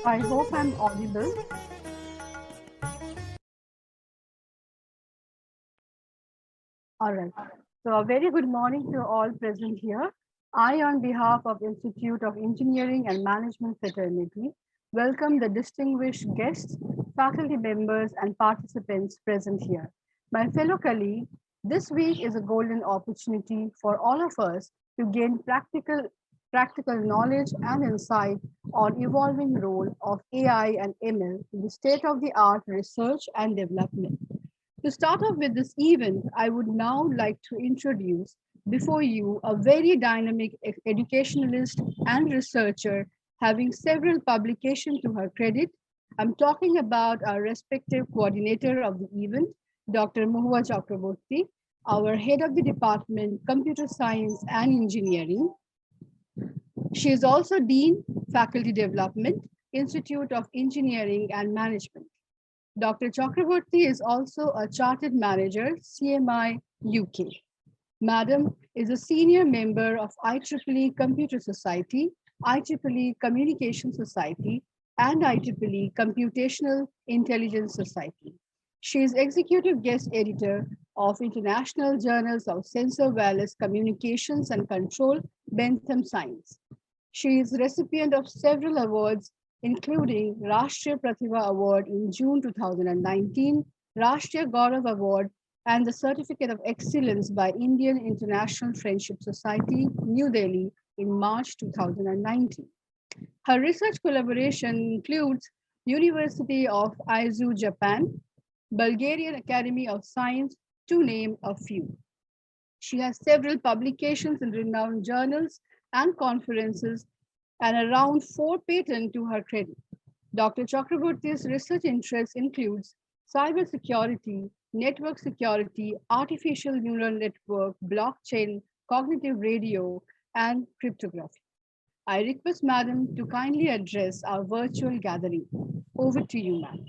I hope I'm audible. All right. So a very good morning to all present here. I, on behalf of Institute of Engineering and Management Fraternity, welcome the distinguished guests, faculty members, and participants present here. My fellow colleague, this week is a golden opportunity for all of us to gain practical knowledge and insight on evolving role of AI and ML in the state-of-the-art research and development. To start off with this event, I would now like to introduce before you a very dynamic educationalist and researcher having several publications to her credit. I'm talking about our respective coordinator of the event, Dr. Mohua Chakraborty, our head of the department, Computer Science and Engineering. She is also Dean, Faculty Development, Institute of Engineering and Management. Dr. Chakraborty is also a chartered manager, CMI UK. Madam is a senior member of IEEE Computer Society, IEEE Communication Society, and IEEE Computational Intelligence Society. She is executive guest editor of international journals of Sensor Wireless Communications and Control, Bentham Science. She is recipient of several awards, including Rashtriya Pratibha Award in June 2019, Rashtriya Gaurav Award, and the Certificate of Excellence by Indian International Friendship Society, New Delhi, in March 2019. Her research collaboration includes University of Aizu, Japan, Bulgarian Academy of Science, to name a few. She has several publications in renowned journals and conferences and around 4 patents to her credit. Dr. Chakraborty's research interests includes cybersecurity, network security, artificial neural network, blockchain, cognitive radio, and cryptography. I request Madam to kindly address our virtual gathering. Over to you, Madam.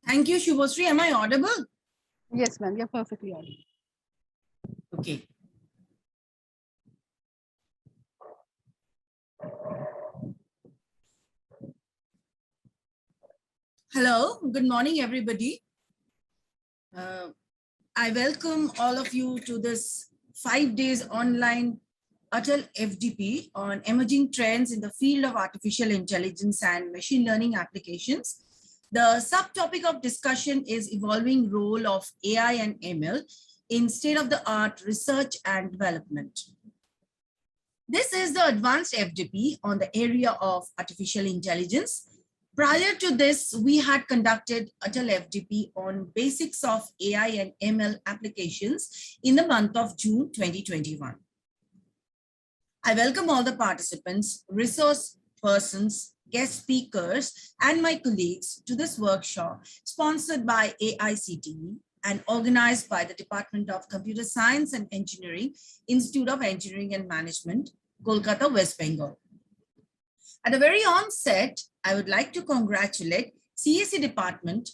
Thank you, Shubhasri. Am I audible? Yes, ma'am, you're perfectly audible. Okay. Hello, good morning, everybody. I welcome all of you to this 5 days online Atal FDP on emerging trends in the field of artificial intelligence and machine learning applications. The subtopic of discussion is evolving role of AI and ML in state-of-the-art research and development. This is the advanced FDP on the area of artificial intelligence. Prior to this, we had conducted Atal FDP on basics of AI and ML applications in the month of June 2021. I welcome all the participants, resource persons, guest speakers, and my colleagues to this workshop sponsored by AICTE and organized by the Department of Computer Science and Engineering, Institute of Engineering and Management, Kolkata, West Bengal. At the very onset, I would like to congratulate CSE Department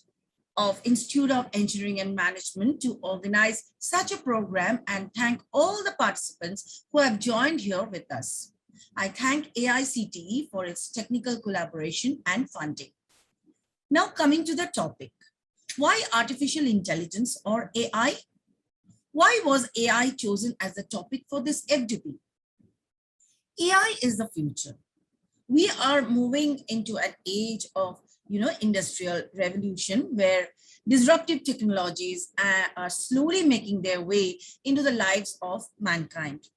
of Institute of Engineering and Management to organize such a program and thank all the participants who have joined here with us. I thank AICTE for its technical collaboration and funding. Now coming to the topic, why artificial intelligence or AI? Why was AI chosen as the topic for this FDP? AI is the future. We are moving into an age of industrial revolution where disruptive technologies are slowly making their way into the lives of mankind.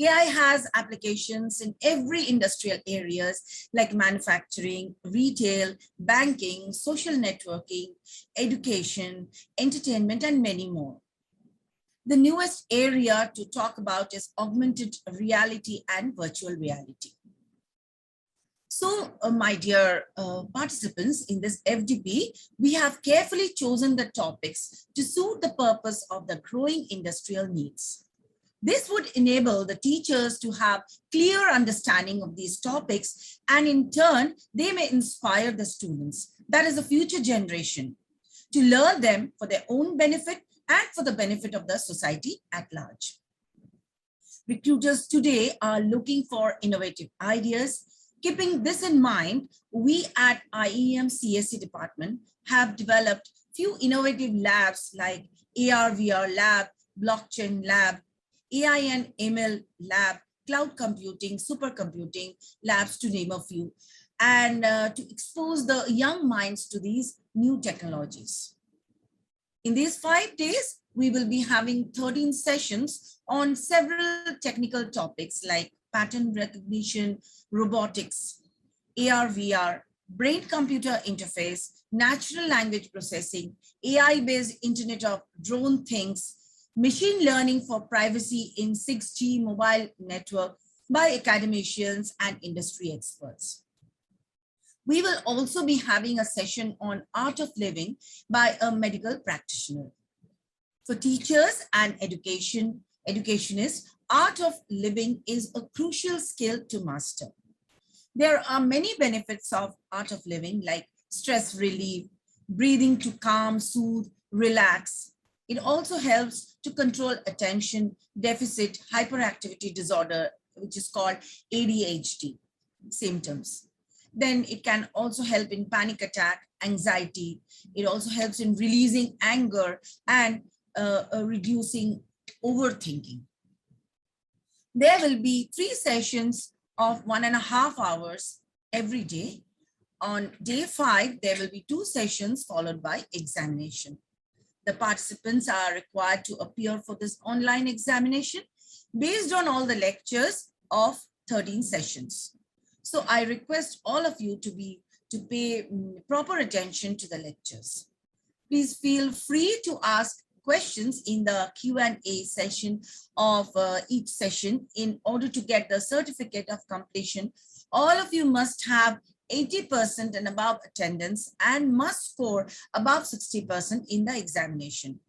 AI has applications in every industrial areas like manufacturing, retail, banking, social networking, education, entertainment, and many more. The newest area to talk about is augmented reality and virtual reality. So, my dear participants, in this FDP, we have carefully chosen the topics to suit the purpose of the growing industrial needs. This would enable the teachers to have clear understanding of these topics, and in turn, they may inspire the students, that is the future generation, to learn them for their own benefit and for the benefit of the society at large. Recruiters today are looking for innovative ideas. Keeping this in mind, we at IEM CSC department have developed few innovative labs like AR/VR lab, blockchain lab, AI and ML lab, cloud computing, supercomputing labs, to name a few, and to expose the young minds to these new technologies. In these 5 days, we will be having 13 sessions on several technical topics like pattern recognition, robotics, AR/VR, brain-computer interface, natural language processing, AI-based Internet of Drone Things, machine learning for privacy in 6G mobile network by academicians and industry experts. We will also be having a session on art of living by a medical practitioner. For teachers and educationists, art of living is a crucial skill to master. There are many benefits of art of living like stress relief, breathing to calm, soothe, relax. It also helps to control attention deficit hyperactivity disorder, which is called ADHD symptoms. Then it can also help in panic attack, anxiety. It also helps in releasing anger and reducing overthinking. There will be 3 sessions of 1.5 hours every day. On day 5, there will be 2 sessions followed by examination. The participants are required to appear for this online examination based on all the lectures of 13 sessions. So I request all of you to pay proper attention to the lectures. Please feel free to ask questions in the Q&A session of each session. In order to get the certificate of completion, all of you must have 80% and above attendance and must score above 60% in the examination.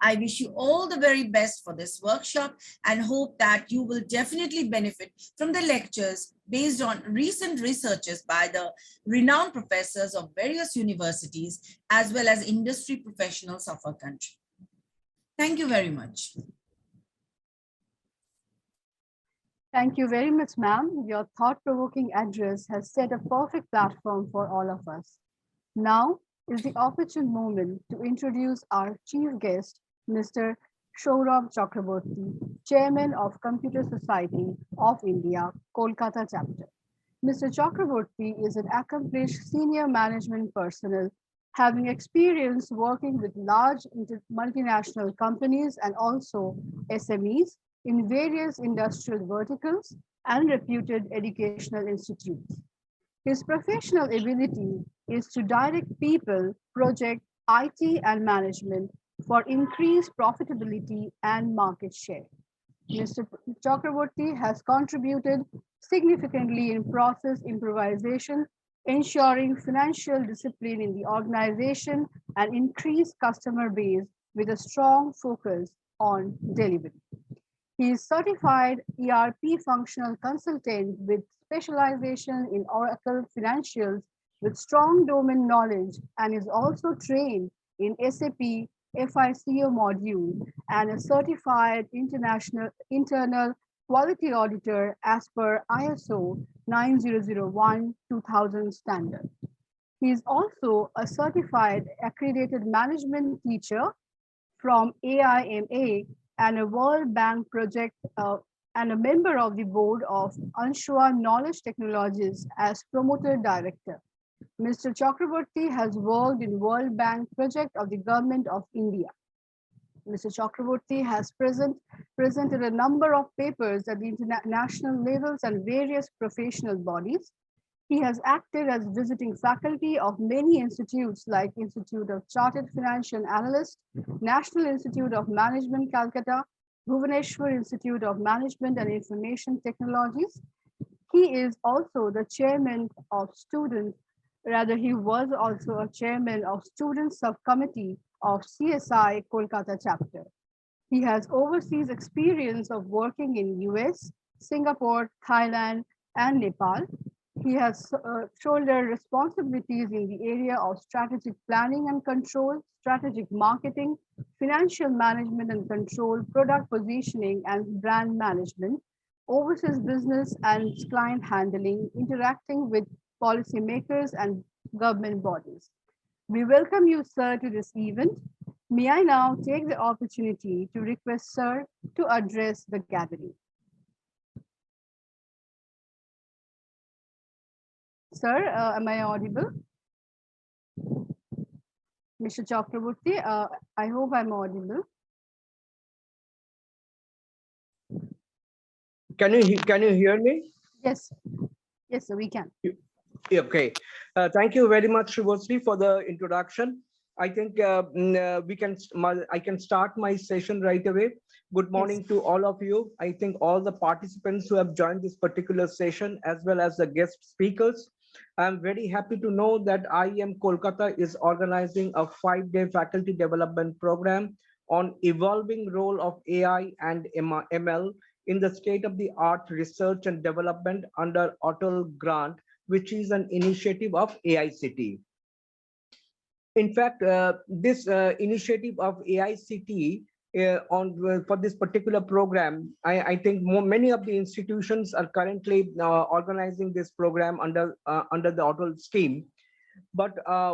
I wish you all the very best for this workshop and hope that you will definitely benefit from the lectures based on recent researches by the renowned professors of various universities as well as industry professionals of our country. Thank you very much. Thank you very much, ma'am. Your thought-provoking address has set a perfect platform for all of us. Now is the opportune moment to introduce our chief guest, Mr. Saurabh Chakraborty, Chairman of Computer Society of India, Kolkata chapter. Mr. Chakraborty is an accomplished senior management personnel, having experience working with large multinational companies and also SMEs in various industrial verticals and reputed educational institutes. His professional ability is to direct people, project, IT, and management for increased profitability and market share. Mr. Chakraborty has contributed significantly in process improvisation, ensuring financial discipline in the organization and increased customer base with a strong focus on delivery. He is certified ERP functional consultant with specialization in Oracle Financials with strong domain knowledge and is also trained in SAP FICO module and a certified internal quality auditor as per ISO 9001-2000 standard. He is also a certified accredited management teacher from AIMA and a World Bank project and a member of the board of Anshua Knowledge Technologies as promoter director. Mr. Chakraborty has worked in World Bank project of the Government of India. Mr. Chakraborty has presented a number of papers at the international levels and various professional bodies. He has acted as visiting faculty of many institutes like Institute of Chartered Financial Analysts, National Institute of Management, Calcutta, Bhubaneswar Institute of Management and Information Technologies. He is also the chairman of he was also a chairman of student subcommittee of CSI Kolkata chapter. He has overseas experience of working in US, Singapore, Thailand, and Nepal. He has shouldered responsibilities in the area of strategic planning and control, strategic marketing, financial management and control, product positioning and brand management, overseas business and client handling, interacting with policymakers and government bodies. We welcome you, sir, to this event. May I now take the opportunity to request sir to address the gathering. Sir, am I audible? Mr. Chakraborty, I hope I'm audible. Can you hear me? Yes, yes, sir, we can. Okay. Thank you very much, Shivasri, for the introduction. I think I can start my session right away. Good morning to all of you. I think all the participants who have joined this particular session, as well as the guest speakers. I'm very happy to know that IEM Kolkata is organizing a 5-day faculty development program on evolving role of AI and ML in the state-of-the-art research and development under Atal Grant, which is an initiative of AICTE. In fact, this initiative of AICTE for this particular program, I think many of the institutions are currently organizing this program under the Atal scheme. But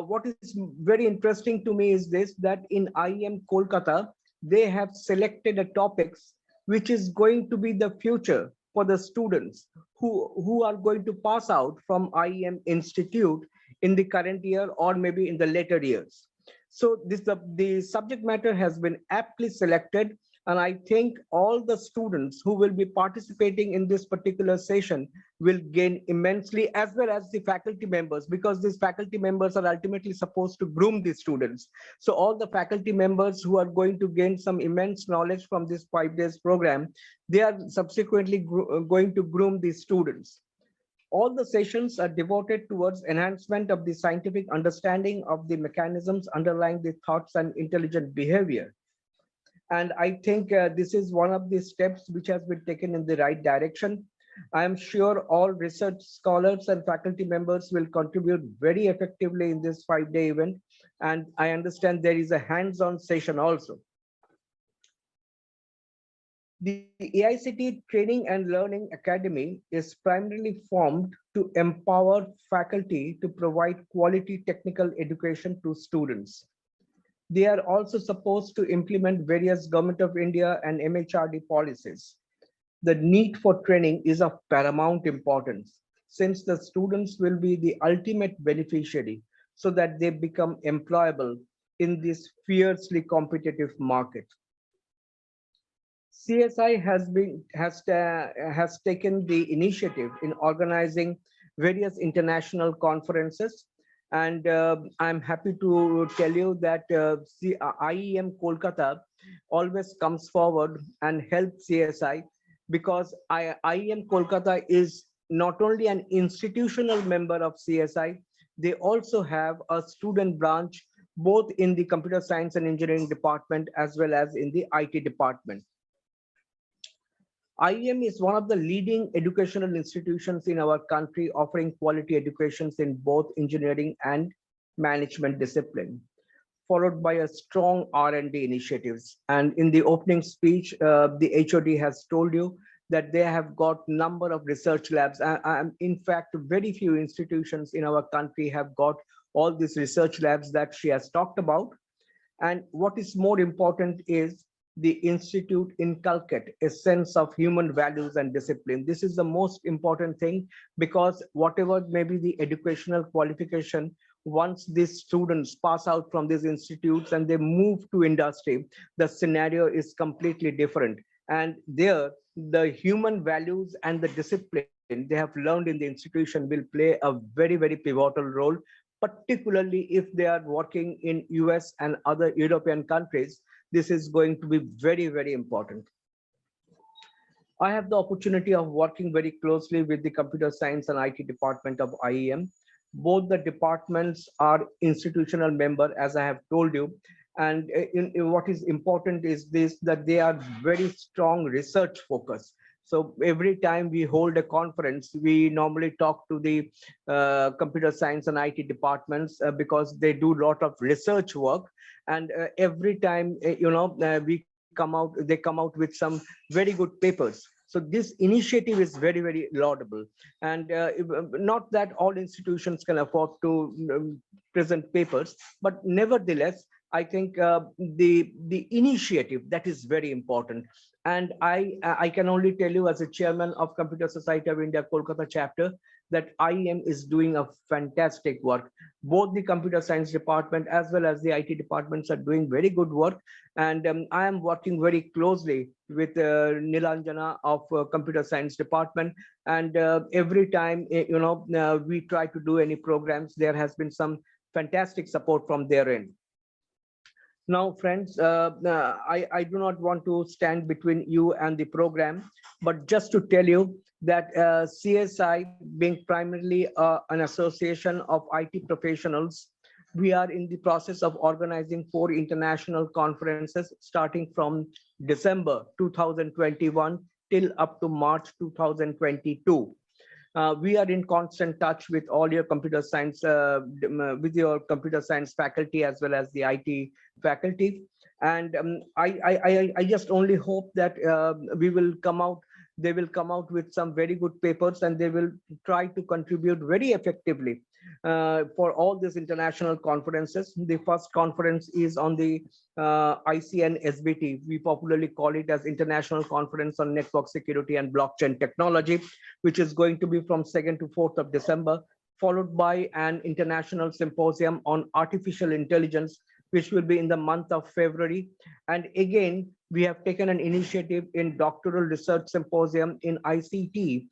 what is very interesting to me is this, that in IEM Kolkata, they have selected a topics which is going to be the future for the students who are going to pass out from IEM Institute in the current year or maybe in the later years. So the subject matter has been aptly selected, and I think all the students who will be participating in this particular session will gain immensely, as well as the faculty members, because these faculty members are ultimately supposed to groom these students. So all the faculty members who are going to gain some immense knowledge from this 5 days program, they are subsequently going to groom these students. All the sessions are devoted towards enhancement of the scientific understanding of the mechanisms underlying the thoughts and intelligent behavior. And I think this is one of the steps which has been taken in the right direction. I am sure all research scholars and faculty members will contribute very effectively in this 5-day event. And I understand there is a hands-on session also. The AICTE Training and Learning Academy is primarily formed to empower faculty to provide quality technical education to students. They are also supposed to implement various Government of India and MHRD policies. The need for training is of paramount importance, since the students will be the ultimate beneficiary so that they become employable in this fiercely competitive market. CSI has taken the initiative in organizing various international conferences, and I'm happy to tell you that IEM Kolkata always comes forward and helps CSI, because IEM Kolkata is not only an institutional member of CSI, they also have a student branch both in the computer science and engineering department as well as in the IT department. IEM is one of the leading educational institutions in our country, offering quality educations in both engineering and management discipline, followed by a strong R&D initiatives. And in the opening speech, the HOD has told you that they have got number of research labs. In fact, very few institutions in our country have got all these research labs that she has talked about. And what is more important is the institute inculcate a sense of human values and discipline. This is the most important thing, because whatever may be the educational qualification, once these students pass out from these institutes and they move to industry, the scenario is completely different. And there, the human values and the discipline they have learned in the institution will play a very, very pivotal role, particularly if they are working in US and other European countries. This is going to be very, very important. I have the opportunity of working very closely with the computer science and IT department of IEM. Both the departments are institutional member, as I have told you. And what is important is this, that they are very strong research focused. So every time we hold a conference, we normally talk to the computer science and IT departments because they do a lot of research work. And every time, they come out with some very good papers. So this initiative is very, very laudable. And not that all institutions can afford to present papers, but nevertheless, I think the initiative, that is very important. And I can only tell you, as a chairman of Computer Society of India Kolkata chapter, that IEM is doing a fantastic work. Both the computer science department as well as the IT departments are doing very good work. And I am working very closely with Nilanjana of computer science department. And every time, we try to do any programs, there has been some fantastic support from their end. Now, friends, I do not want to stand between you and the program, but just to tell you that CSI, being primarily an association of IT professionals, we are in the process of organizing 4 international conferences starting from December 2021 till up to March 2022. We are in constant touch with all your computer science, with your computer science faculty as well as the IT faculty. And I just only hope that they will come out with some very good papers, and they will try to contribute very effectively for all these international conferences. The first conference is on the ICN SBT. We popularly call it as International Conference on Network Security and Blockchain Technology, which is going to be from 2nd to 4th of December, followed by an international symposium on artificial intelligence, which will be in the month of February. And again, we have taken an initiative in doctoral research symposium in ICT.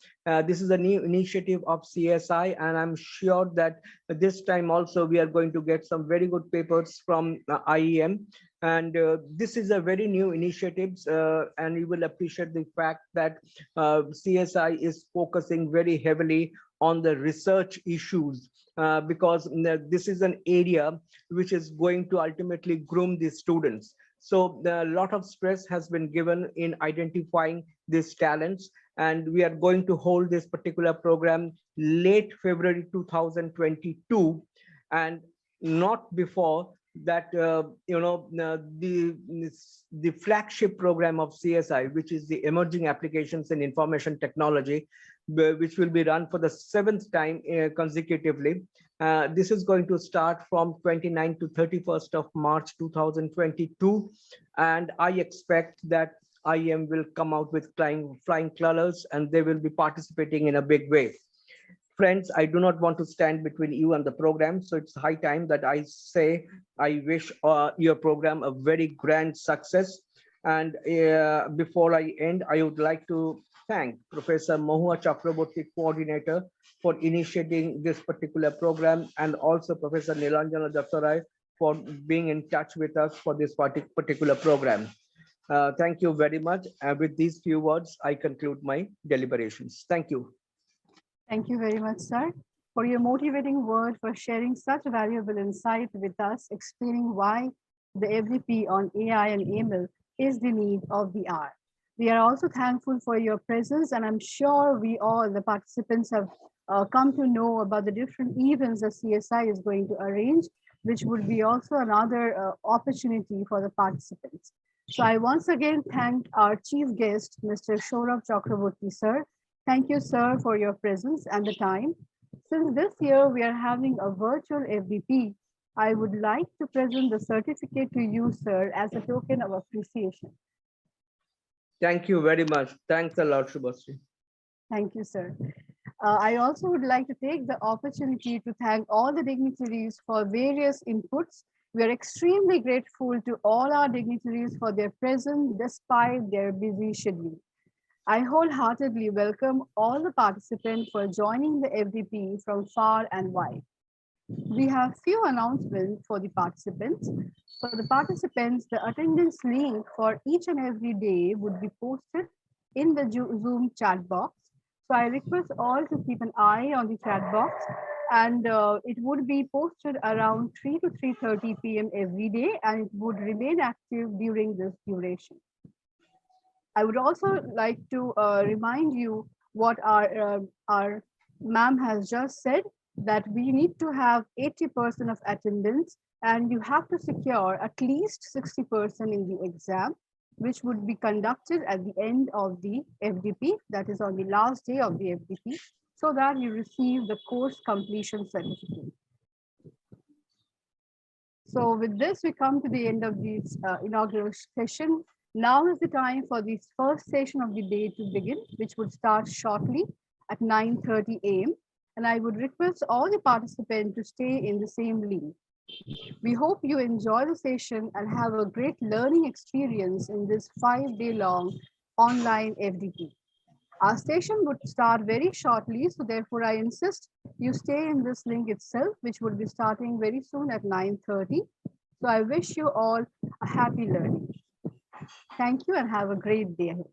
This is a new initiative of CSI, and I'm sure that this time also we are going to get some very good papers from IEM. And this is a very new initiative, and you will appreciate the fact that CSI is focusing very heavily on the research issues, because this is an area which is going to ultimately groom the students. So a lot of stress has been given in identifying these talents, and we are going to hold this particular program late February 2022, and not before that. The flagship program of CSI, which is the Emerging Applications in Information Technology, which will be run for the 7th time consecutively. This is going to start from 29th to 31st of March 2022, and I expect that IEM will come out with flying colors, and they will be participating in a big way. Friends, I do not want to stand between you and the program, so it's high time that I say I wish your program a very grand success. And before I end, I would like to thank Professor Mahua Chakraborty, coordinator, for initiating this particular program, and also Professor Nilanjana Dattarai for being in touch with us for this particular program. Thank you very much. And with these few words, I conclude my deliberations. Thank you. Thank you very much, sir, for your motivating word, for sharing such valuable insight with us, explaining why the FDP on AI and ML is the need of the hour. We are also thankful for your presence, and I'm sure we all, the participants, have come to know about the different events that CSI is going to arrange, which would be also another opportunity for the participants. So I once again thank our chief guest, Mr. Saurabh Chakraborty, sir. Thank you, sir, for your presence and the time. Since this year we are having a virtual FDP, I would like to present the certificate to you, sir, as a token of appreciation. Thank you very much. Thanks a lot, Shubhasri. Thank you, sir. I also would like to take the opportunity to thank all the dignitaries for various inputs. We are extremely grateful to all our dignitaries for their presence despite their busy schedule. I wholeheartedly welcome all the participants for joining the FDP from far and wide. We have few announcements for the participants. For the participants, the attendance link for each and every day would be posted in the Zoom chat box. So I request all to keep an eye on the chat box, and it would be posted around 3 to 3:30 p.m. every day, and it would remain active during this duration. I would also like to remind you what our ma'am has just said, that we need to have 80% of attendance, and you have to secure at least 60% in the exam, which would be conducted at the end of the FDP, that is on the last day of the FDP, so that you receive the course completion certificate. So with this, we come to the end of this inaugural session. Now is the time for the first session of the day to begin, which would start shortly at 9:30 a.m. And I would request all the participants to stay in the same lane. We hope you enjoy the session and have a great learning experience in this 5-day long online FDP. Our session would start very shortly, so therefore I insist you stay in this link itself, which would be starting very soon at 9:30. So I wish you all a happy learning. Thank you and have a great day ahead.